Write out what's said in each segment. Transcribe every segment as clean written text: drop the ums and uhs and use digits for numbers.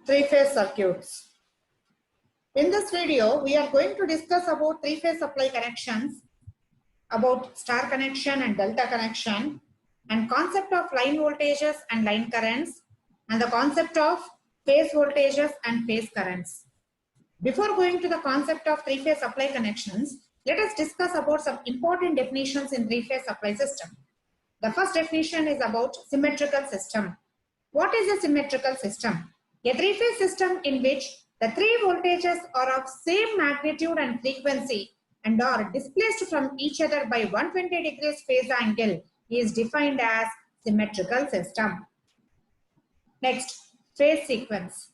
Three-phase circuits. In this video, we are going to discuss about three-phase supply connections, about star connection and delta connection, and concept of line voltages and line currents, and the concept of phase voltages and phase currents. Before going to the concept of three-phase supply connections, let us discuss about some important definitions in three-phase supply system. The first definition is about symmetrical system. What is a symmetrical system? A three-phase system in which the three voltages are of same magnitude and frequency and are displaced from each other by 120 degrees phase angle is defined as symmetrical system. Next, phase sequence.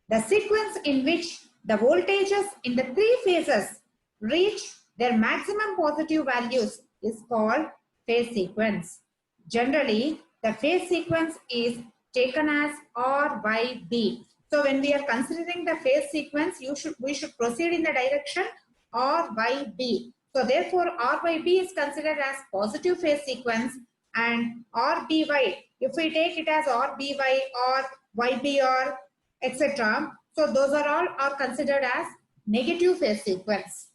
The sequence in which the voltages in the three phases reach their maximum positive values is called phase sequence. Generally, the phase sequence is taken as R by B. So when we are considering the phase sequence, we should proceed in the direction R by B. So therefore, R by B is considered as positive phase sequence, and RBY, if we take it as RBY or YBR, etc. So those are all considered as negative phase sequence.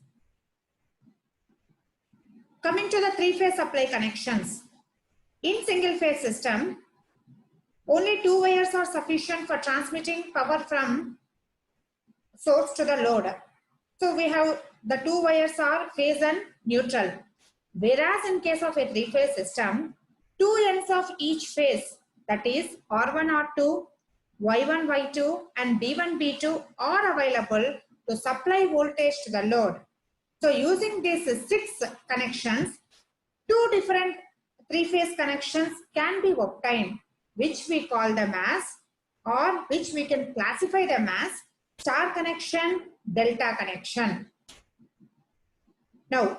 Coming to the three-phase supply connections. In single-phase system, only two wires are sufficient for transmitting power from source to the load. So we have the two wires are phase and neutral. Whereas in case of a three-phase system, two ends of each phase, that is R1, R2, Y1, Y2 and B1, B2 are available to supply voltage to the load. So using these 6 connections, two different three-phase connections can be obtained, which we call them as, or which we can classify them as, star connection, delta connection. Now,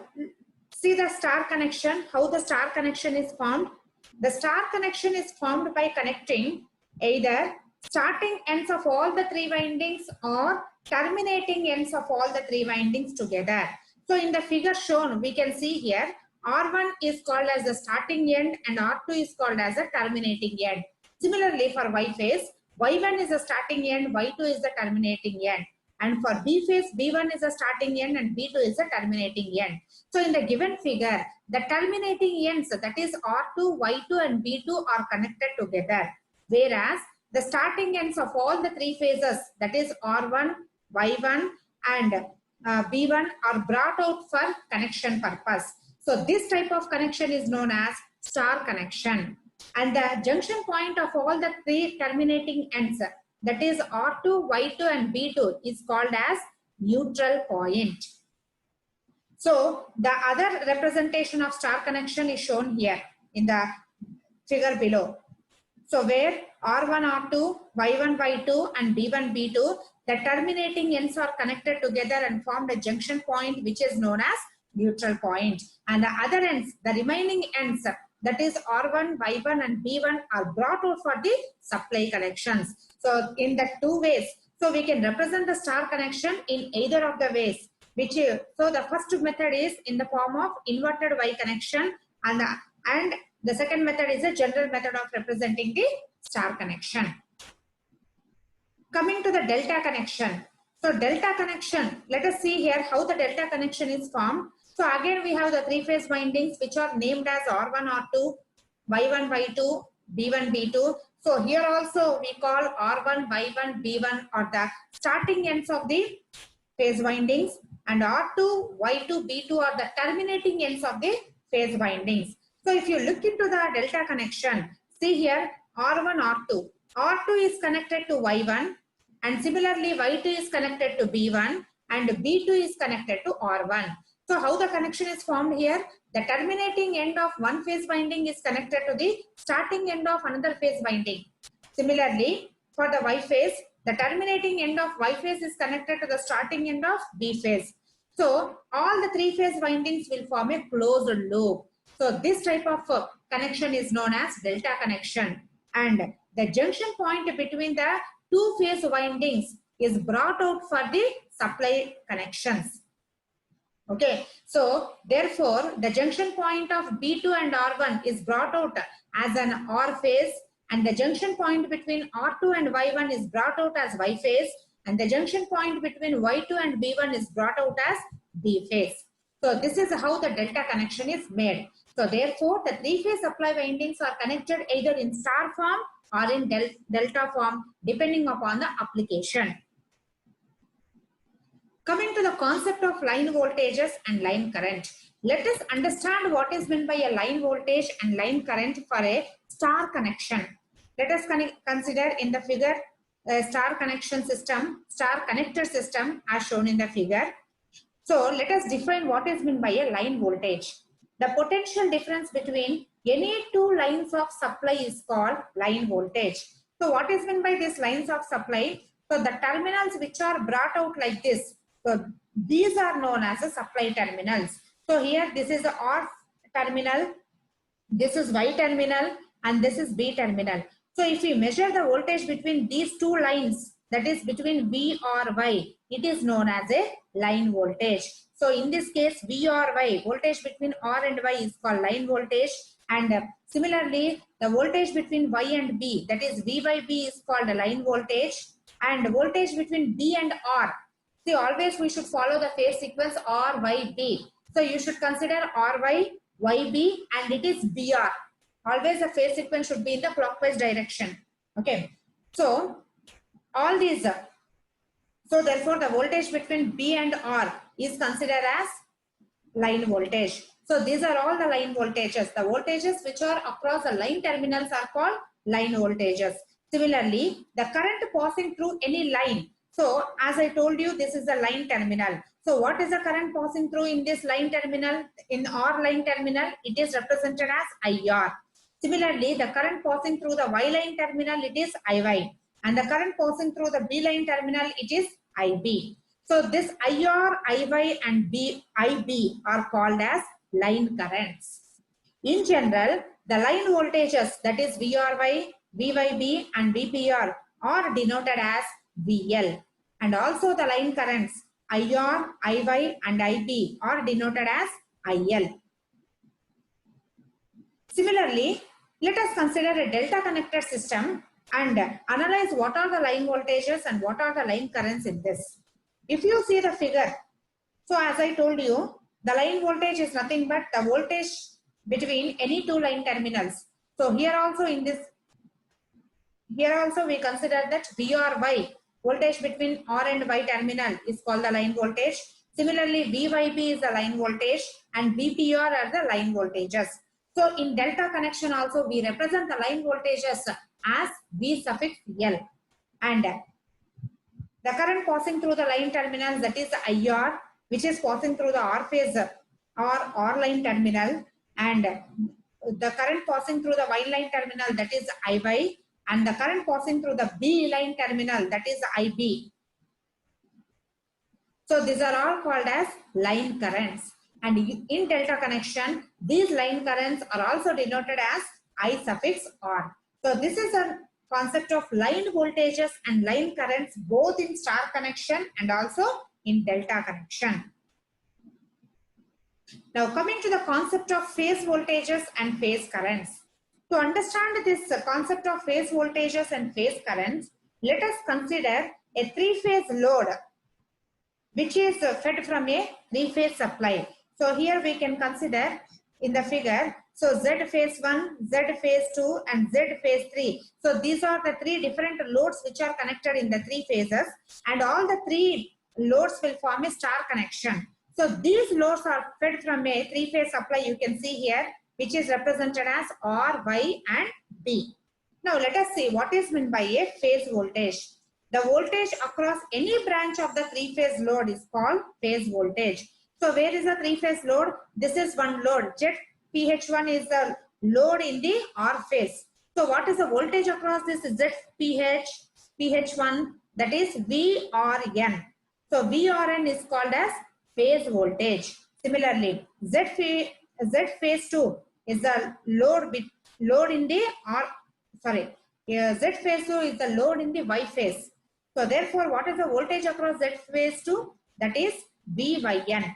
see the star connection, how the star connection is formed. The star connection is formed by connecting either starting ends of all the three windings or terminating ends of all the three windings together. So in the figure shown, we can see here, R1 is called as the starting end and R2 is called as a terminating end. Similarly for Y phase, Y1 is the starting end, Y2 is the terminating end. And for B phase, B1 is the starting end and B2 is the terminating end. So in the given figure, the terminating ends, that is R2, Y2 and B2 are connected together. Whereas the starting ends of all the three phases, that is R1, Y1 and B1 are brought out for connection purpose. So this type of connection is known as star connection. And the junction point of all the three terminating ends, that is R2, Y2 and B2 is called as neutral point. So the other representation of star connection is shown here in the figure below. So where R1, R2, Y1, Y2 and B1, B2, the terminating ends are connected together and formed a junction point which is known as neutral point. And the other ends, the remaining ends, that is R1, Y1 and B1 are brought out for the supply connections. So in the two ways, so we can represent the star connection in either of the ways. So the first method is in the form of inverted Y connection, and the second method is a general method of representing the star connection. Coming to the delta connection. So delta connection, let us see here how the delta connection is formed. So again we have the three-phase windings which are named as R1, R2, Y1, Y2, B1, B2. So here also we call R1, Y1, B1 are the starting ends of the phase windings, and R2, Y2, B2 are the terminating ends of the phase windings. So if you look into the delta connection, see here R1, R2. R2 is connected to Y1 and similarly Y2 is connected to B1 and B2 is connected to R1. So how the connection is formed here? The terminating end of one phase winding is connected to the starting end of another phase winding. Similarly, for the Y phase, the terminating end of Y phase is connected to the starting end of B phase. So all the three phase windings will form a closed loop. So this type of connection is known as delta connection, and the junction point between the two phase windings is brought out for the supply connections. Okay, so therefore the junction point of B2 and R1 is brought out as an R phase, and the junction point between R2 and Y1 is brought out as Y phase, and the junction point between Y2 and B1 is brought out as B phase. So this is how the delta connection is made. So therefore, the three-phase supply windings are connected either in star form or in delta form, depending upon the application. Coming to the concept of line voltages and line current, let us understand what is meant by a line voltage and line current for a star connection. Let us consider in the figure a star connection system, star connector system as shown in the figure. So let us define what is meant by a line voltage. The potential difference between any two lines of supply is called line voltage. So what is meant by these lines of supply? So the terminals which are brought out like this, so these are known as the supply terminals. So here this is the R terminal, this is Y terminal, and this is B terminal. So if we measure the voltage between these two lines, that is between V or Y, it is known as a line voltage. So in this case, V or Y, voltage between R and Y is called line voltage. And similarly, the voltage between Y and B, that is V by B, is called a line voltage. And voltage between B and R, see, always we should follow the phase sequence R, Y, B. So you should consider R, Y, Y, B, and it is BR. Always the phase sequence should be in the clockwise direction. Okay. So all these, so therefore the voltage between B and R is considered as line voltage. So these are all the line voltages. The voltages which are across the line terminals are called line voltages. Similarly, the current passing through any line. So as I told you, this is the line terminal. So what is the current passing through in this line terminal? In R line terminal, it is represented as IR. Similarly, the current passing through the Y line terminal, it is IY. And the current passing through the B line terminal, it is IB. So this IR, IY and IB are called as line currents. In general, the line voltages, that is VRY, VYB and VPR, are denoted as VL. And also the line currents IR, IY and IB are denoted as IL. Similarly, let us consider a delta connected system and analyze what are the line voltages and what are the line currents in this. If you see the figure, so as I told you, the line voltage is nothing but the voltage between any two line terminals. So here also in this, here also we consider that V or Y, voltage between R and Y terminal, is called the line voltage. Similarly, VYB is the line voltage and VPR are the line voltages. So in delta connection also we represent the line voltages as V suffix L. And the current passing through the line terminals, that is IR, which is passing through the R phase or R line terminal, and the current passing through the Y line terminal, that is IY, and the current passing through the B line terminal, that is IB. So these are all called as line currents. And in delta connection, these line currents are also denoted as I suffix R. So this is a concept of line voltages and line currents both in star connection and also in delta connection. Now coming to the concept of phase voltages and phase currents. To understand this concept of phase voltages and phase currents, let us consider a three-phase load which is fed from a three-phase supply. So here we can consider in the figure, so Z phase 1, Z phase 2 and Z phase 3. So these are the three different loads which are connected in the three phases, and all the three loads will form a star connection. So these loads are fed from a three-phase supply, you can see here, which is represented as R, Y and B. Now let us see what is meant by a phase voltage. The voltage across any branch of the three-phase load is called phase voltage. So where is the three-phase load? This is one load. ZPH1 is the load in the R phase. So what is the voltage across this ZPH1? That is VRN. So VRN is called as phase voltage. Similarly, Z phase 2 is the load in the Z phase 2 is the load in the Y phase. So therefore, what is the voltage across Z phase 2? That is VYN.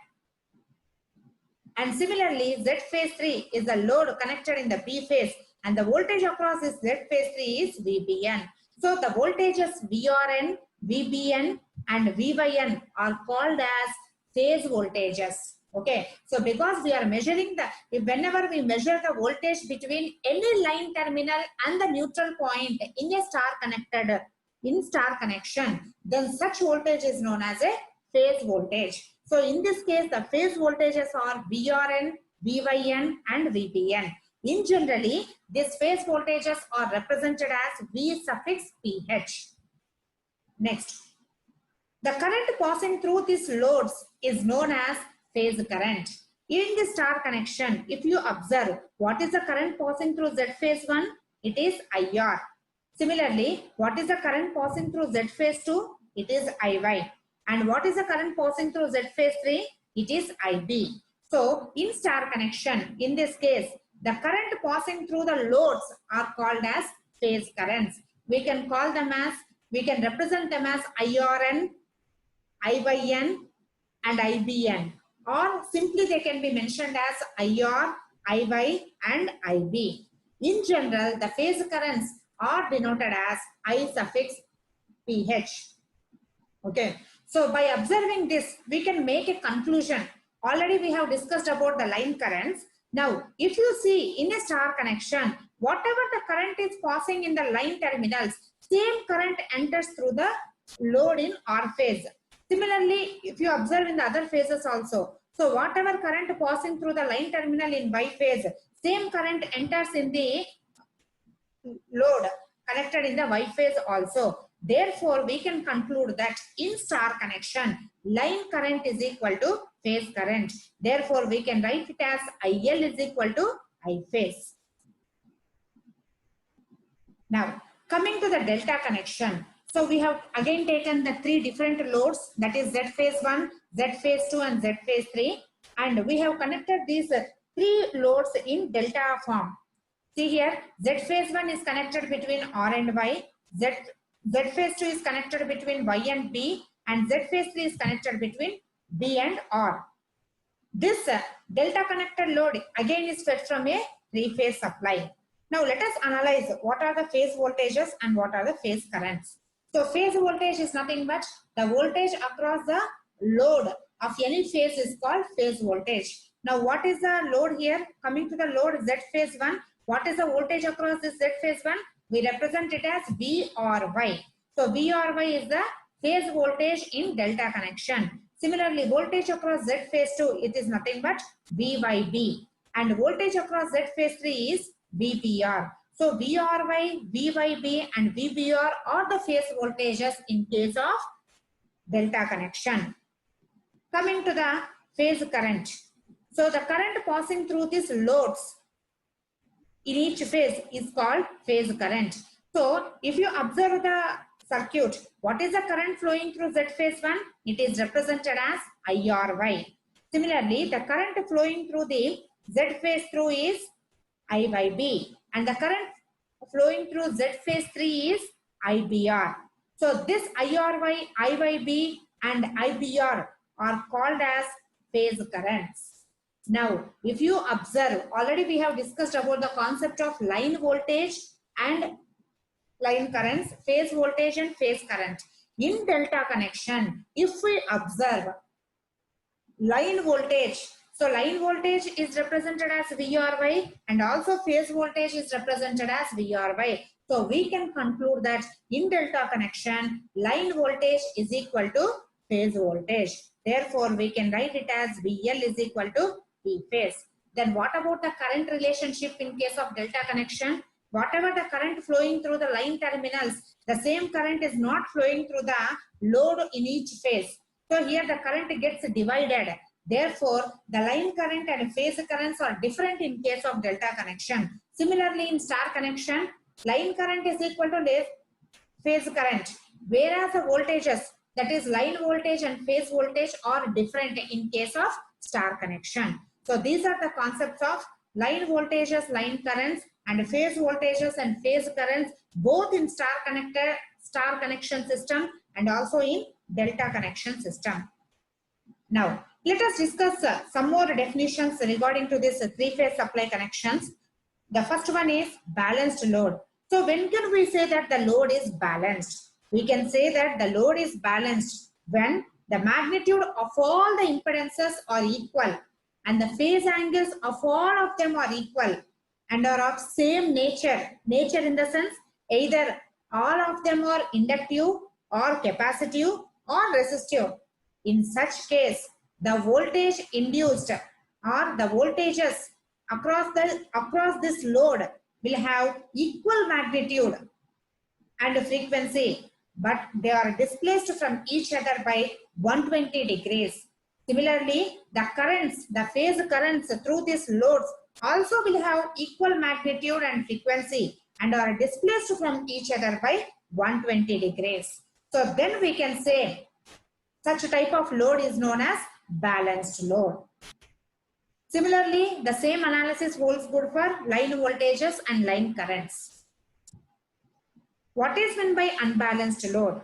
And similarly, Z phase 3 is the load connected in the B phase, and the voltage across this Z phase 3 is VBN. So the voltages VRN, VBN and VYN are called as phase voltages. Okay, so because we are measuring whenever we measure the voltage between any line terminal and the neutral point in a star connection, then such voltage is known as a phase voltage. So in this case, the phase voltages are VRN, VYN and VBN. In generally, these phase voltages are represented as V suffix PH. Next, the current passing through these loads is known as phase current. In the star connection, if you observe what is the current passing through Z phase 1, it is IR. Similarly, what is the current passing through Z phase 2? It is IY. And what is the current passing through Z phase 3? It is IB. So, in star connection, in this case, the current passing through the loads are called as phase currents. We can represent them as IRN, IYN and IBN, or simply they can be mentioned as IR, IY and IB. In general, the phase currents are denoted as I suffix PH. Okay, so by observing this, we can make a conclusion. Already we have discussed about the line currents. Now, if you see in a star connection, whatever the current is passing in the line terminals, same current enters through the load in R phase. Similarly, if you observe in the other phases also, so whatever current passing through the line terminal in Y phase, same current enters in the load connected in the Y phase also. Therefore, we can conclude that in star connection, line current is equal to phase current. Therefore, we can write it as IL is equal to I phase. Now, coming to the delta connection. So, we have again taken the three different loads, that is Z phase 1, Z phase 2 and Z phase 3. And we have connected these three loads in delta form. See here, Z phase 1 is connected between R and Y, Z phase 2 is connected between Y and B, and Z phase 3 is connected between B and R. This delta connected load again is fed from a three-phase supply. Now let us analyze what are the phase voltages and what are the phase currents. So phase voltage is nothing but the voltage across the load of any phase is called phase voltage. Now what is the load here? Coming to the load Z phase 1, what is the voltage across this Z phase 1? We represent it as VRY. So VRY is the phase voltage in delta connection. Similarly, voltage across Z phase 2, it is nothing but VYB. And voltage across Z phase 3 is VBR. So VRY, VYB and VBR are the phase voltages in case of delta connection. Coming to the phase current. So the current passing through these loads in each phase is called phase current. So if you observe the circuit, what is the current flowing through Z phase 1? It is represented as IRY. Similarly, the current flowing through the Z phase 2 is IYB. And the current flowing through Z phase 3 is IBR. So this IRY, IYB and IBR are called as phase currents. Now, if you observe, already we have discussed about the concept of line voltage and line currents, phase voltage and phase current. In delta connection, if we observe line voltage, so line voltage is represented as VRY and also phase voltage is represented as VRY. So we can conclude that in delta connection, line voltage is equal to phase voltage. Therefore, we can write it as VL is equal to V phase. Then what about the current relationship in case of delta connection? Whatever the current flowing through the line terminals, the same current is not flowing through the load in each phase. So here the current gets divided. Therefore, the line current and phase currents are different in case of delta connection. Similarly, in star connection, line current is equal to phase current, whereas the voltages, that is line voltage and phase voltage, are different in case of star connection. So these are the concepts of line voltages, line currents, and phase voltages and phase currents, both in star connection system and also in delta connection system. Now, let us discuss some more definitions regarding to this three-phase supply connections. The first one is balanced load. So when can we say that the load is balanced? We can say that the load is balanced when the magnitude of all the impedances are equal and the phase angles of all of them are equal and are of same nature. Nature in the sense either all of them are inductive or capacitive or resistive. In such case, the voltage induced or the voltages across this load will have equal magnitude and frequency, but they are displaced from each other by 120 degrees. Similarly, the phase currents through these loads also will have equal magnitude and frequency and are displaced from each other by 120 degrees. So then we can say such type of load is known as balanced load. Similarly, the same analysis holds good for line voltages and line currents. What is meant by unbalanced load?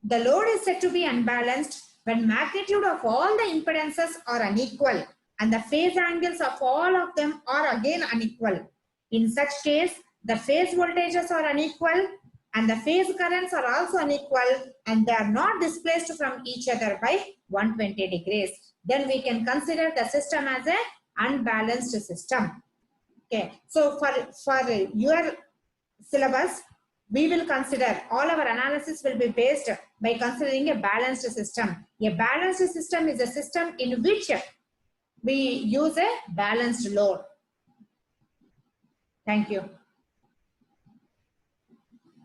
The load is said to be unbalanced when magnitude of all the impedances are unequal and the phase angles of all of them are again unequal. In such case, the phase voltages are unequal and the phase currents are also unequal and they are not displaced from each other by 120 degrees. Then we can consider the system as an unbalanced system. Okay, so for your syllabus, we will consider all our analysis will be based by considering a balanced system. A balanced system is a system in which we use a balanced load. Thank you.